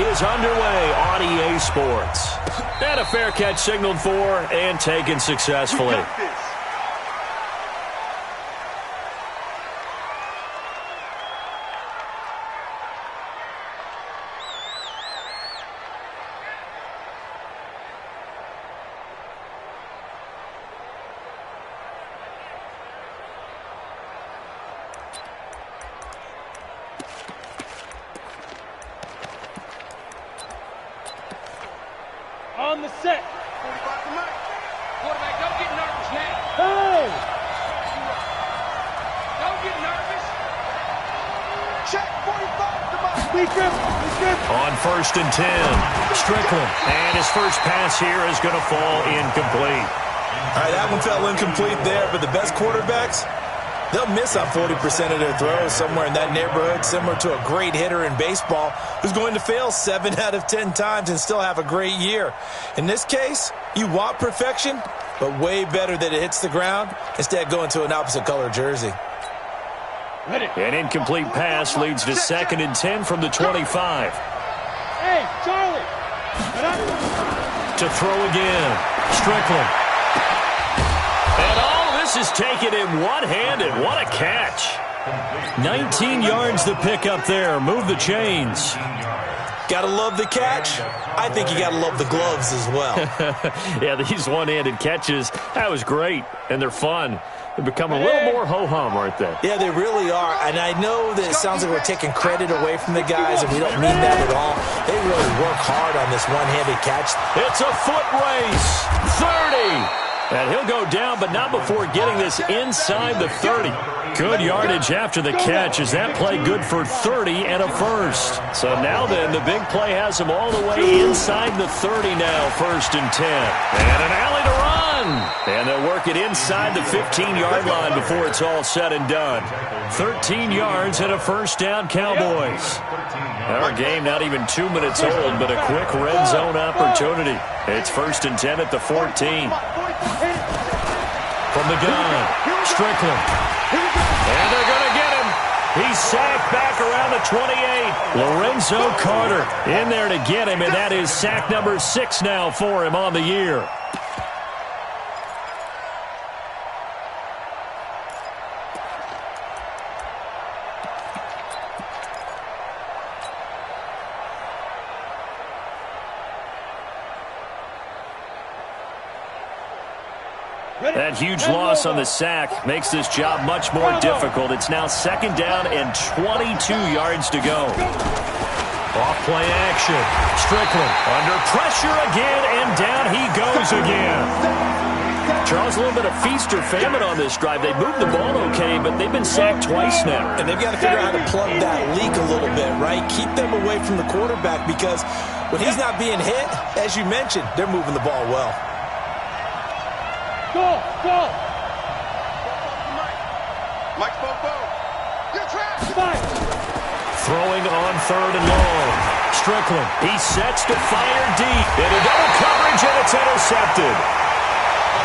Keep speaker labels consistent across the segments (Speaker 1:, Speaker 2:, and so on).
Speaker 1: is underway on EA Sports. And a fair catch signaled for and taken successfully.
Speaker 2: On the set.
Speaker 3: Quarterback, don't get nervous now.
Speaker 2: Hey!
Speaker 3: Don't get nervous.
Speaker 2: Check 45 to my speaker.
Speaker 1: On 1st and 10, Strickland. And his first pass here is going to fall incomplete.
Speaker 4: All right, that one fell incomplete there, but the best quarterbacks, they'll miss on 40% of their throws, somewhere in that neighborhood, similar to a great hitter in baseball who's going to fail 7 out of 10 times and still have a great year. In this case, you want perfection, but way better that it hits the ground instead going to an opposite color jersey.
Speaker 1: An incomplete pass leads to 2nd and 10 from the 25.
Speaker 2: Hey, Charlie!
Speaker 1: To throw again, Strickland. And all this is taken in one-handed. What a catch. 19 yards to pick up there. Move the chains.
Speaker 4: Gotta love the catch. I think you gotta love the gloves as well.
Speaker 1: Yeah, these one-handed catches, that was great, and they're fun. They become a little more ho-hum, aren't they?
Speaker 4: Yeah, they really are. And I know that it sounds like we're taking credit away from the guys, and we don't mean that at all. They really work hard on this one-handed catch.
Speaker 1: It's a foot race. 30. And he'll go down, but not before getting this inside the 30. Good yardage after the catch as that play good for 30 and a first. So now then, the big play has him all the way inside the 30 now, 1st and 10. And an alley to run. And they'll work it inside the 15-yard line before it's all said and done. 13 yards and a first down, Cowboys. Our game not even 2 minutes old, but a quick red zone opportunity. It's 1st and 10 at the 14. From the gun, Strickland. And they're going to get him. He's sacked back around the 28. Lorenzo Carter in there to get him, and that is sack number 6 now for him on the year. That huge loss on the sack makes this job much more difficult. It's now 2nd down and 22 yards to go. Off play action. Strickland under pressure again, and down he goes again. Charles, a little bit of feast or famine on this drive. They moved the ball okay, but they've been sacked twice now.
Speaker 4: And they've got to figure out how to plug that leak a little bit, right? Keep them away from the quarterback because when he's not being hit, as you mentioned, they're moving the ball well.
Speaker 2: Go!
Speaker 3: Mike Bobo. You're trapped.
Speaker 1: Throwing on 3rd and long. Strickland, he sets to fire deep. Into double coverage, and it's intercepted.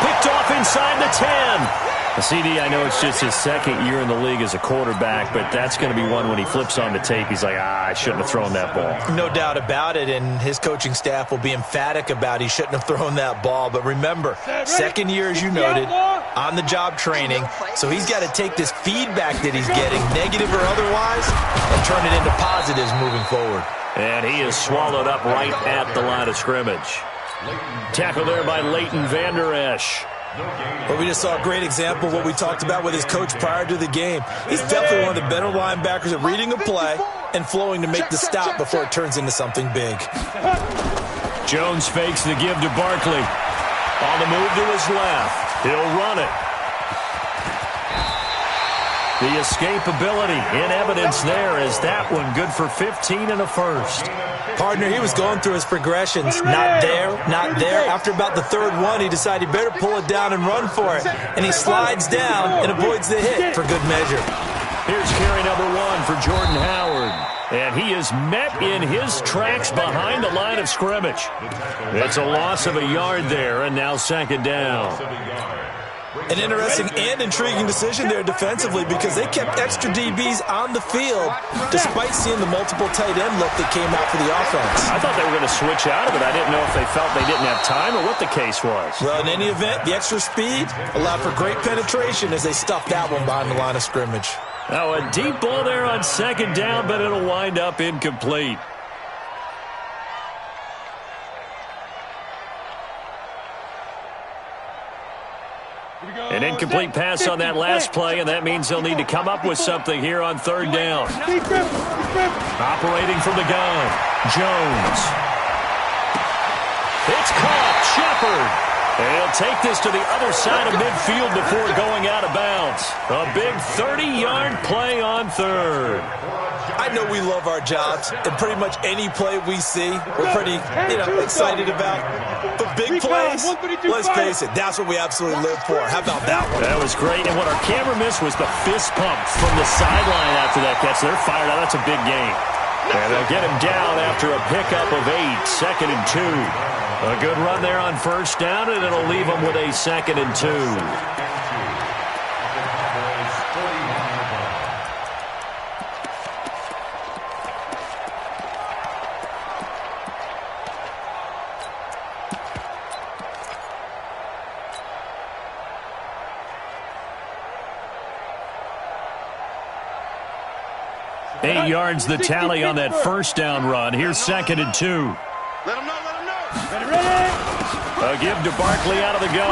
Speaker 1: Picked off inside the 10. CD, I know it's just his 2nd year in the league as a quarterback, but that's going to be one when he flips on the tape. He's like, I shouldn't have thrown that ball.
Speaker 4: No doubt about it, and his coaching staff will be emphatic about he shouldn't have thrown that ball. But remember, 2nd year, as you noted, on-the-job training, so he's got to take this feedback that he's getting, negative or otherwise, and turn it into positives moving forward.
Speaker 1: And he is swallowed up right at the line of scrimmage. Tackle there by Leighton Vander Esch.
Speaker 4: But we just saw a great example of what we talked about with his coach prior to the game. He's definitely one of the better linebackers at reading a play and flowing to make the stop before it turns into something big.
Speaker 1: Jones fakes the give to Barkley. On the move to his left. He'll run it. The escapability in evidence there is that one good for 15 and a first.
Speaker 4: Partner, he was going through his progressions. Not there, not there. After about the 3rd one, he decided he better pull it down and run for it. And he slides down and avoids the hit for good measure.
Speaker 1: Here's carry number 1 for Jordan Howard. And he is met in his tracks behind the line of scrimmage. It's a loss of a yard there, and now 2nd down.
Speaker 4: An interesting and intriguing decision there defensively because they kept extra DBs on the field despite seeing the multiple tight end look that came out for the offense.
Speaker 1: I thought they were going to switch out of it. I didn't know if they felt they didn't have time or what the case was.
Speaker 4: Well, in any event, the extra speed allowed for great penetration as they stuffed that one behind the line of scrimmage.
Speaker 1: Now a deep ball there on second down, but it'll wind up incomplete. An incomplete pass on that last play, and that means they'll need to come up with something here on third down. Operating from the gun, Jones. It's caught, Shepard. And he'll take this to the other side of midfield before going out of bounds. A big 30-yard play on third.
Speaker 4: I know we love our jobs, and pretty much any play we see, we're pretty, excited about. But big plays, let's face it, that's what we absolutely live for. How about that one?
Speaker 1: That was great, and what our camera missed was the fist pump from the sideline after that catch. They're fired out. That's a big game. And they'll get him down after a pickup of 8, 2nd and 2. A good run there on first down, and it'll leave them with a 2nd and 2. Eight yards the tally on that first down run. Here's 2nd and 2.
Speaker 3: Let him know, let him know.
Speaker 2: Ready.
Speaker 1: A give to Barkley out of the gun.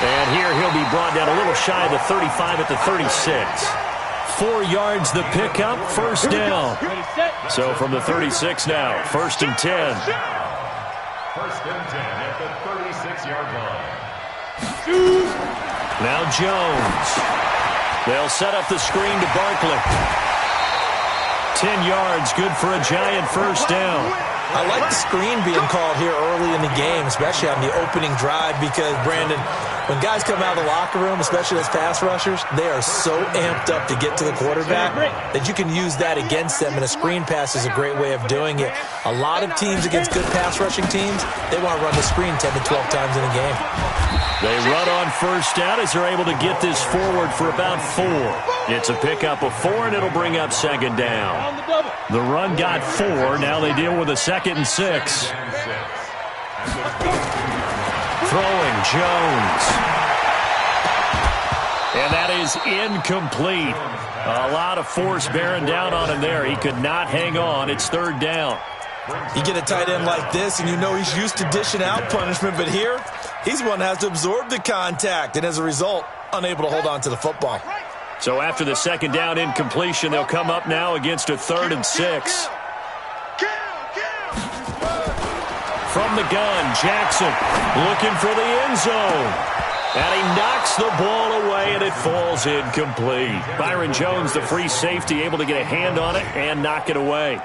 Speaker 1: And here he'll be brought down a little shy of the 35 at the 36. 4 yards the pickup, first down. So from the 36 now, 1st and 10.
Speaker 5: 1st and 10 at the 36-yard line.
Speaker 1: Now Jones. They'll set up the screen to Barkley. 10 yards, good for a giant first down.
Speaker 4: I like the screen being called here early in the game, especially on the opening drive, because, Brandon, when guys come out of the locker room, especially as pass rushers, they are so amped up to get to the quarterback that you can use that against them, and a screen pass is a great way of doing it. A lot of teams against good pass rushing teams, they want to run the screen 10 to 12 times in a game.
Speaker 1: They run on first down as they're able to get this forward for about 4. It's a pickup of 4, and it'll bring up 2nd down. The run got 4. Now they deal with a 2nd and 6. Throwing, Jones. And that is incomplete. A lot of force bearing down on him there. He could not hang on. It's 3rd down.
Speaker 4: You get a tight end like this, and you know he's used to dishing out punishment, but here, he's the one that has to absorb the contact, and as a result, unable to hold on to the football.
Speaker 1: So after the 2nd down incompletion, they'll come up now against a 3rd and 6. From the gun, Jackson looking for the end zone. And he knocks the ball away, and it falls incomplete. Byron Jones, the free safety, able to get a hand on it and knock it away.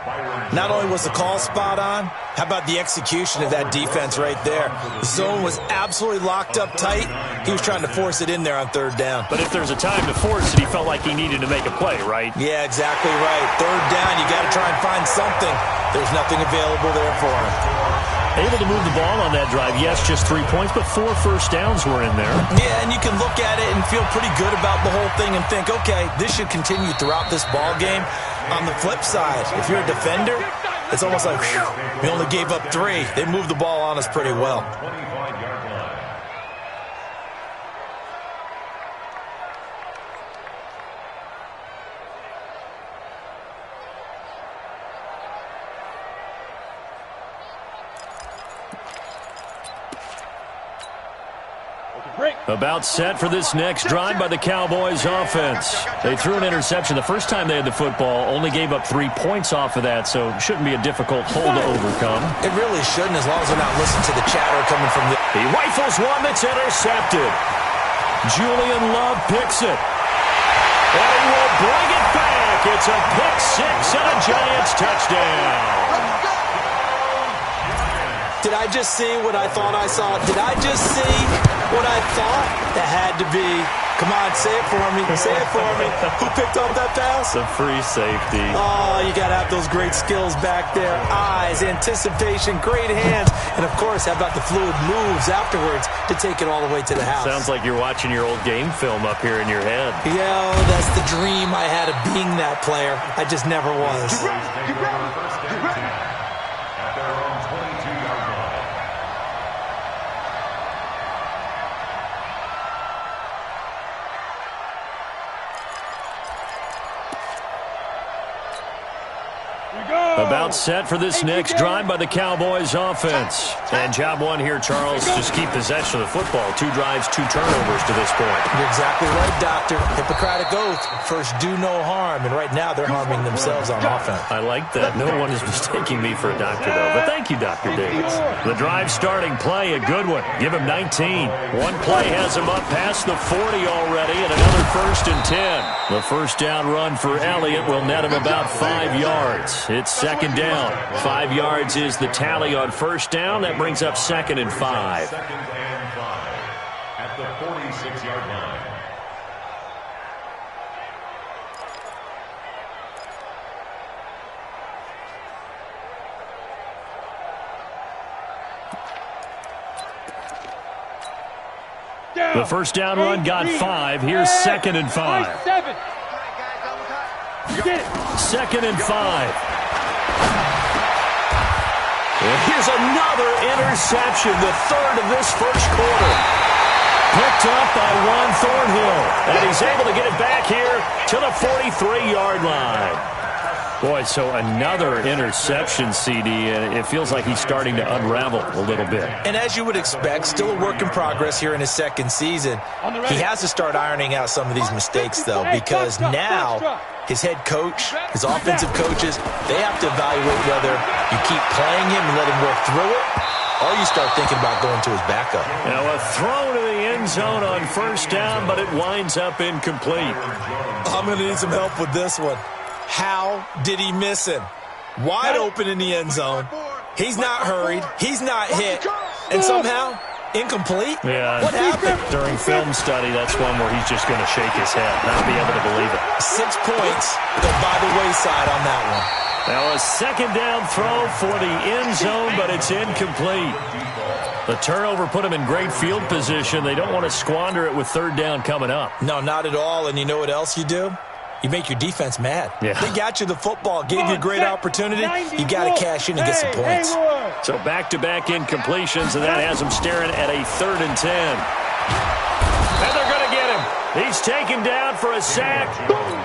Speaker 4: Not only was the call spot on, how about the execution of that defense right there? The zone was absolutely locked up tight. He was trying to force it in there on 3rd down.
Speaker 1: But if there's a time to force it, he felt like he needed to make a play, right?
Speaker 4: Yeah, exactly right. 3rd down, you got to try and find something. There's nothing available there for him.
Speaker 1: Able to move the ball on that drive. Yes, just 3 points, but 4 first downs were in there.
Speaker 4: Yeah, and you can look at it and feel pretty good about the whole thing and think, okay, this should continue throughout this ball game. On the flip side, if you're a defender, it's almost like, whew, we only gave up 3. They moved the ball on us pretty well.
Speaker 5: 25-yard line.
Speaker 1: About set for this next drive by the Cowboys offense. They threw an interception the first time they had the football, only gave up 3 points off of that, so it shouldn't be a difficult hole to overcome.
Speaker 4: It really shouldn't, as long as they're not listening to the chatter coming from the...
Speaker 1: He rifles one that's intercepted. Julian Love picks it. And he will bring it back. It's a pick 6 and a Giants touchdown.
Speaker 4: Did I just see what I thought I saw? Did I just see what I thought? That had to be Come on, say it for me. Say it for me. Who picked up that pass?
Speaker 1: The free safety.
Speaker 4: Oh, you got to have those great skills back there. Eyes, anticipation, great hands. And, of course, how about the fluid moves afterwards to take it all the way to the house?
Speaker 1: Sounds like you're watching your old game film up here in your head.
Speaker 4: Yeah, that's the dream I had of being that player. I just never was.
Speaker 5: At their own 22-yard line.
Speaker 1: About set for this next drive by the Cowboys offense. And job one here, Charles, just keep possession of the football. 2 drives, 2 turnovers to this point.
Speaker 4: You're exactly right, Doctor. Hippocratic oath. First, do no harm. And right now, they're harming themselves on offense.
Speaker 1: I like that. No one is mistaking me for a doctor, though. But thank you, Dr. Davis. The drive starting play, a good one. Give him 19. One play has him up past the 40 already, and another 1st and 10. The first down run for Elliott will net him about 5 yards. It's second down. 5 yards is the tally on first down. That brings up 2nd and 5.
Speaker 5: 2nd and 5 at the 46-yard line.
Speaker 1: The first down run got 5. Here's 2nd and 5.
Speaker 2: 7. Get it.
Speaker 1: 2nd and 5. And here's another interception, the 3rd of this first quarter. Picked up by Juan Thornhill. And he's able to get it back here to the 43-yard line. Boy, so another interception, CD, and it feels like he's starting to unravel a little bit.
Speaker 4: And as you would expect, still a work in progress here in his second season. He has to start ironing out some of these mistakes, though, because now his head coach, his offensive coaches, they have to evaluate whether you keep playing him and let him work through it, or you start thinking about going to his backup.
Speaker 1: Now a throw to the end zone on first down, but it winds up incomplete.
Speaker 4: I'm going to need some help with this one. How did he miss him? Wide open in the end zone. He's not hurried. He's not hit. And somehow, incomplete?
Speaker 1: Yeah.
Speaker 4: What happened?
Speaker 1: During film study, that's one where he's just going to shake his head, not be able to believe it.
Speaker 4: 6 points go by the wayside on that one.
Speaker 1: Now a second down throw for the end zone, but it's incomplete. The turnover put him in great field position. They don't want to squander it with 3rd down coming up.
Speaker 4: No, not at all. And you know what else you do? You make your defense mad.
Speaker 1: Yeah.
Speaker 4: They got you the football, gave you a great opportunity. You got to cash in and get some points.
Speaker 1: So back-to-back incompletions, and that has him staring at a 3rd and 10. And they're going to get him. He's taken down for a sack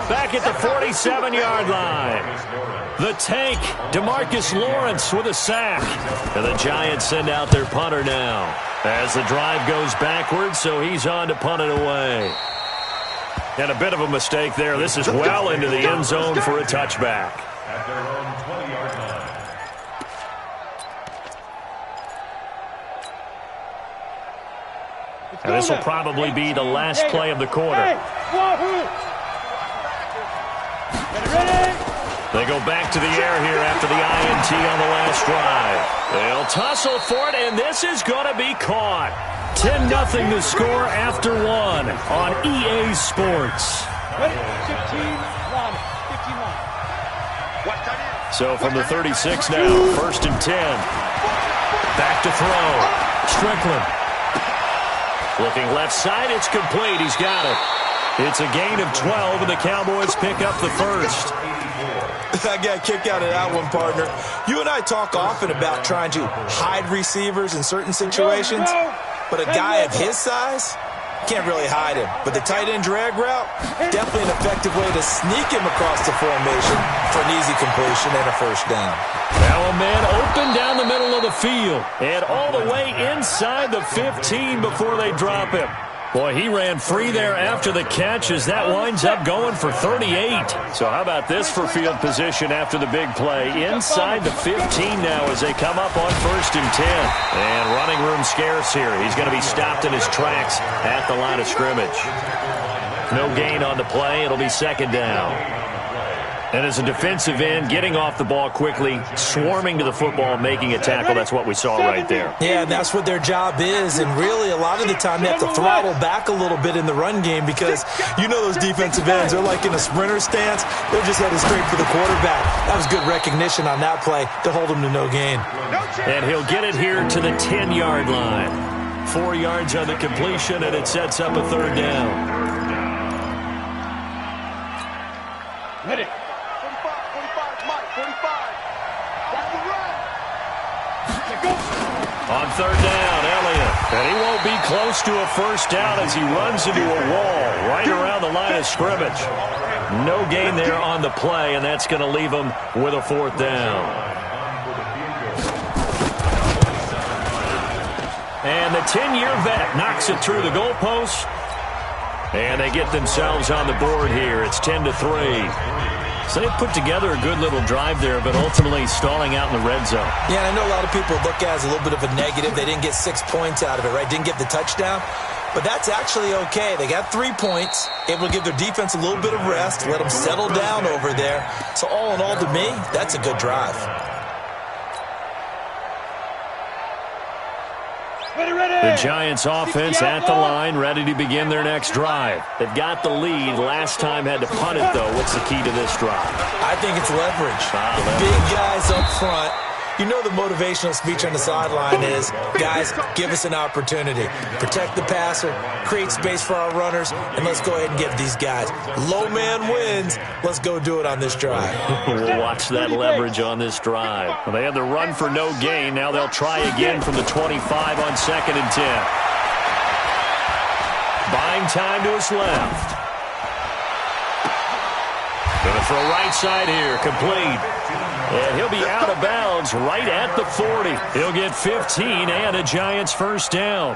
Speaker 1: back at the 47-yard line. The tank, DeMarcus Lawrence with a sack. And the Giants send out their punter now as the drive goes backwards, so he's on to punt it away. And a bit of a mistake there. This is well into the end zone for a touchback.
Speaker 5: At their own 20-yard line.
Speaker 1: And this will probably be the last play of the quarter. They go back to the air here after the INT on the last drive. They'll tussle for it, and this is going to be caught. 10-0 to score after 1 on EA Sports.
Speaker 2: 15 line.
Speaker 1: So from the 36 now, 1st and 10. Back to throw. Strickland. Looking left side, it's complete. He's got it. It's a gain of 12, and the Cowboys pick up the first.
Speaker 4: I got a kick out of that one, partner. You and I talk often about trying to hide receivers in certain situations, but a guy of his size can't really hide him. But the tight end drag route, definitely an effective way to sneak him across the formation for an easy completion and a first down.
Speaker 1: Now a man open down the middle of the field and all the way inside the 15 before they drop him. Boy, he ran free there after the catch as that winds up going for 38. So how about this for field position after the big play? Inside the 15 now as they come up on 1st and 10. And running room scarce here. He's going to be stopped in his tracks at the line of scrimmage. No gain on the play. It'll be 2nd down. And as a defensive end, getting off the ball quickly, swarming to the football, making a tackle, that's what we saw right there.
Speaker 4: Yeah, and that's what their job is. And really, a lot of the time, they have to throttle back a little bit in the run game because you know those defensive ends, they're like in a sprinter stance. They're just headed straight for the quarterback. That was good recognition on that play to hold him to no gain.
Speaker 1: And he'll get it here to the 10-yard line. 4 yards on the completion, and it sets up a third down.
Speaker 2: Ready.
Speaker 3: 45, Mike, 45. That's the run.
Speaker 1: On third down, Elliott. And he won't be close to a first down as he runs into a wall right around the line of scrimmage. No gain there on the play, and that's going to leave him with a fourth down. And the 10-year vet knocks it through the goalpost. And they get themselves on the board here. It's 10-3. So they put together a good little drive there, but ultimately stalling out in the red zone.
Speaker 4: Yeah, I know a lot of people look at it as a little bit of a negative. They didn't get 6 points out of it, right? Didn't get the touchdown. But that's actually okay. They got 3 points, able to give their defense a little bit of rest, let them settle down over there. So all in all, to me, that's a good drive.
Speaker 1: The Giants offense at the line, ready to begin their next drive. They've got the lead. Last time had to punt it, though. What's the key to this drive?
Speaker 4: I think it's leverage. Big guys up front. You know the motivational speech on the sideline is, guys, give us an opportunity. Protect the passer, create space for our runners, and let's go ahead and get these guys. Low man wins. Let's go do it on this drive.
Speaker 1: We'll watch that leverage on this drive. Well, they had the run for no gain. Now they'll try again from the 25 on 2nd and 10. Buying time to his left. Going to throw right side here, complete. And he'll be out of bounds right at the 40. He'll get 15 and a Giants first down.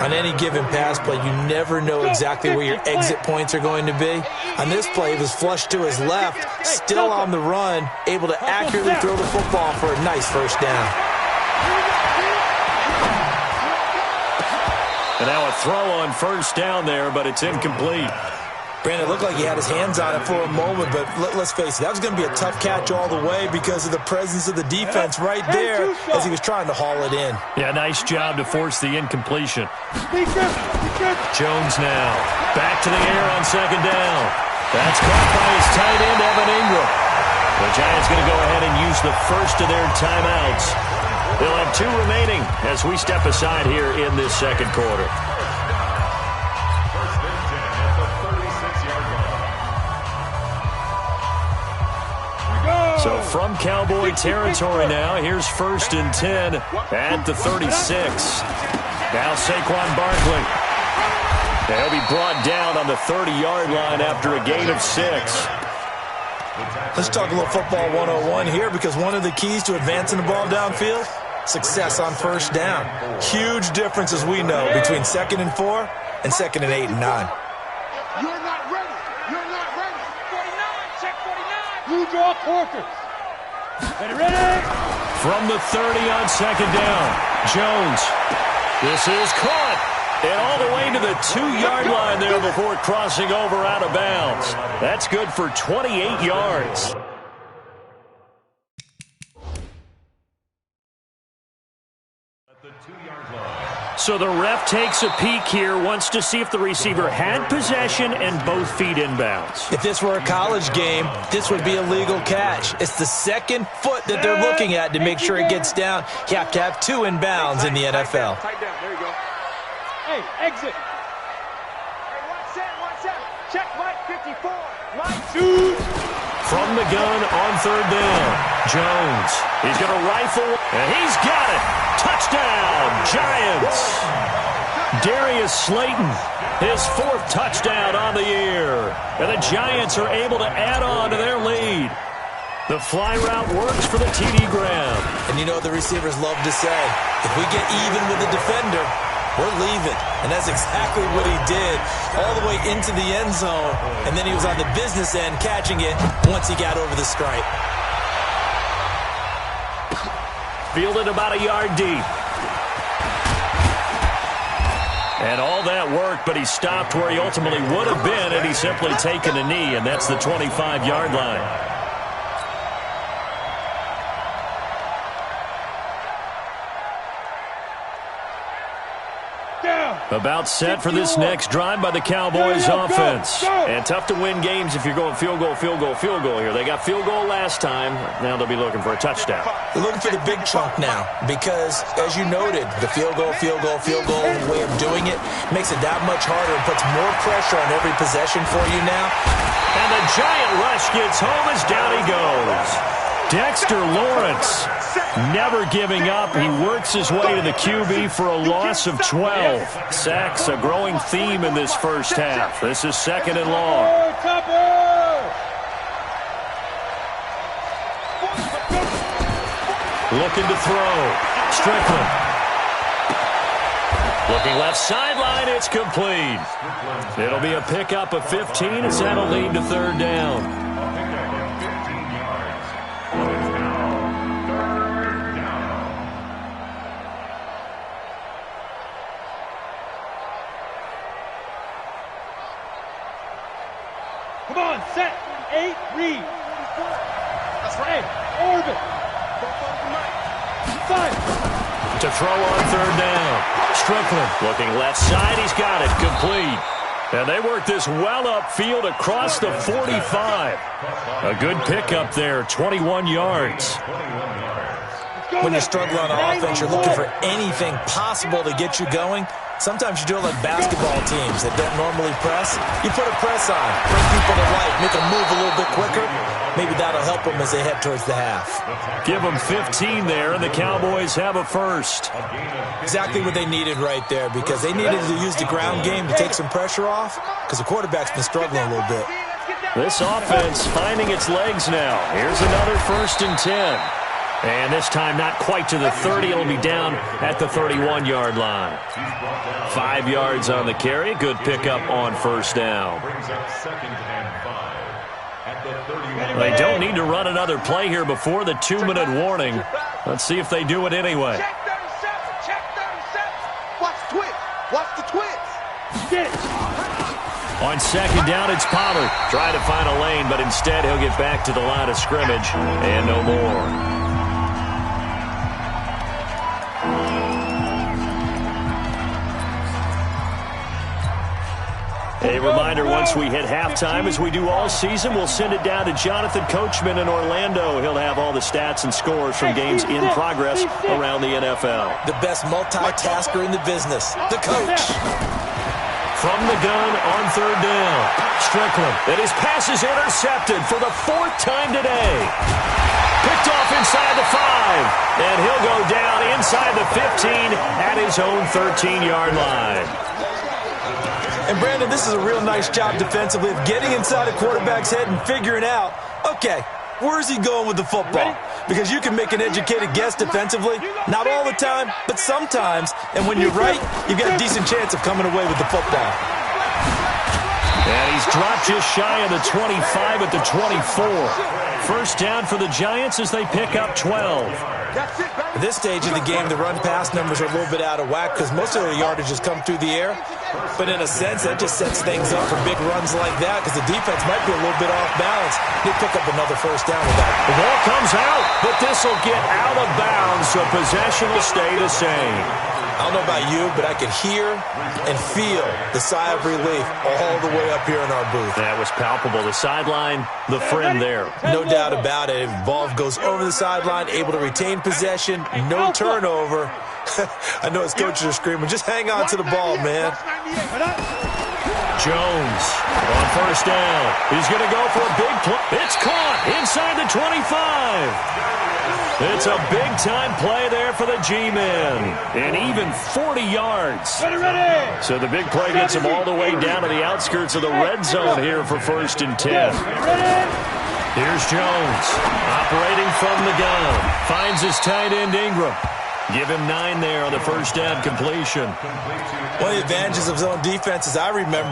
Speaker 4: On any given pass play, you never know exactly where your exit points are going to be. On this play, he was flushed to his left, still on the run, able to accurately throw the football for a nice first down.
Speaker 1: And now a throw on first down there, but it's incomplete.
Speaker 4: Brandon, it looked like he had his hands on it for a moment, but let's face it, that was going to be a tough catch all the way because of the presence of the defense right there as he was trying to haul it in.
Speaker 1: Yeah, nice job to force the incompletion. Jones now back to the air on 2nd down. That's caught by his tight end, Evan Ingram. The Giants going to go ahead and use the first of their timeouts. They'll have 2 remaining as we step aside here in this second quarter. So from Cowboy territory now, here's 1st and 10 at the 36. Now Saquon Barkley. They'll be brought down on the 30-yard line after a gain of 6.
Speaker 4: Let's talk a little football 101 here because one of the keys to advancing the ball downfield, success on first down. Huge difference, as we know, between 2nd and 4 and 2nd and 8 and 9.
Speaker 3: You're not ready. You're not ready.
Speaker 2: 49, check 49. You draw quarters. Ready?
Speaker 1: From the 30 on 2nd down, Jones. This is caught. And all the way to the 2-yard line there before crossing over out of bounds. That's good for 28 yards. So the ref takes a peek here, wants to see if the receiver had possession and both feet inbounds.
Speaker 4: If this were a college game, this would be a legal catch. It's the second foot that they're looking at to make sure it gets down. You have to have 2 inbounds in the NFL.
Speaker 3: Tight down. There you go.
Speaker 2: Hey, exit.
Speaker 3: Hey, 1-7. Check Mike 54. Mike.
Speaker 2: Shoot.
Speaker 1: From the gun on 3rd down, Jones. He's going to rifle, and he's got it. Touchdown, Giants. Darius Slayton, his 4th touchdown on the year. And the Giants are able to add on to their lead. The fly route works for the TD Graham.
Speaker 4: And you know what the receivers love to say? If we get even with the defender, we're leaving. And that's exactly what he did, all the way into the end zone. And then he was on the business end catching it once he got over the stripe. Fielded about a yard deep.
Speaker 1: And all that work, but he stopped where he ultimately would have been had he simply taken a knee, and that's the 25-yard line. About set for this next drive by the Cowboys offense. And tough to win games if you're going field goal, field goal, field goal here. They got field goal last time. Now they'll be looking for a touchdown.
Speaker 4: They're looking for the big chunk now because, as you noted, the field goal way of doing it makes it that much harder and puts more pressure on every possession for you now.
Speaker 1: And the giant rush gets home as down he goes. Dexter Lawrence never giving up. He works his way to the QB for a loss of 12. Sacks, a growing theme in this first half. This is second and long. Looking to throw. Strickland. Looking left sideline. It's complete. It'll be a pickup of 15 as that'll lead to third down.
Speaker 2: Come on, set, 8, read. That's right. Orbit.
Speaker 1: To throw on third down. Strickland looking left side. He's got it. Complete. And they work this well upfield across the 45. A good pickup there, 21 yards.
Speaker 4: When you're struggling on offense, you're looking for anything possible to get you going. Sometimes you do it like basketball teams that don't normally press. You put a press on, bring people to life, make them move a little bit quicker. Maybe that'll help them as they head towards the half.
Speaker 1: Give them 15 there, and the Cowboys have a first.
Speaker 4: Exactly what they needed right there because they needed to use the ground game to take some pressure off because the quarterback's been struggling a little bit.
Speaker 1: This offense finding its legs now. Here's another 1st and 10. And this time not quite to the 30. It'll be down at the 31-yard line. 5 yards on the carry. Good pickup on first down. They don't need to run another play here before the 2-minute warning. Let's see if they do it anyway.
Speaker 3: Check 37. Watch the twitch. Watch the twitch.
Speaker 1: On second down, it's Pollard. Trying to find a lane, but instead he'll get back to the line of scrimmage and no more. A reminder, once we hit halftime, as we do all season, we'll send it down to Jonathan Coachman in Orlando. He'll have all the stats and scores from games in progress around the NFL.
Speaker 4: The best multitasker in the business, the coach.
Speaker 1: From the gun on third down, Strickland. And his pass is intercepted for the 4th time today. Picked off inside the 5. And he'll go down inside the 15 at his own 13-yard line.
Speaker 4: And, Brandon, this is a real nice job defensively of getting inside a quarterback's head and figuring out, okay, where's he going with the football? Because you can make an educated guess defensively. Not all the time, but sometimes. And when you're right, you've got a decent chance of coming away with the football.
Speaker 1: And he's dropped just shy of the 25 at the 24. First down for the Giants as they pick up 12.
Speaker 4: At this stage of the game, the run-pass numbers are a little bit out of whack because most of their yardage has come through the air. But in a sense, that just sets things up for big runs like that because the defense might be a little bit off balance. They pick up another first down with that.
Speaker 1: The ball comes out, but this will get out of bounds, so possession will stay the same.
Speaker 4: I don't know about you, but I could hear and feel the sigh of relief all the way up here in our booth.
Speaker 1: That was palpable. The sideline, the friend there.
Speaker 4: No doubt about it. Ball goes over the sideline, able to retain possession, no turnover. I know his coaches are screaming, just hang on to the ball, man.
Speaker 1: Jones on first down. He's going to go for a big play. It's caught inside the 25. It's a big-time play there for the G-men. And even 40 yards. So the big play gets him all the way down to the outskirts of the red zone here for 1st and 10. Here's Jones operating from the gun. Finds his tight end Ingram. Give him 9 there on the first down completion.
Speaker 4: One of the advantages of zone defense, as I remember,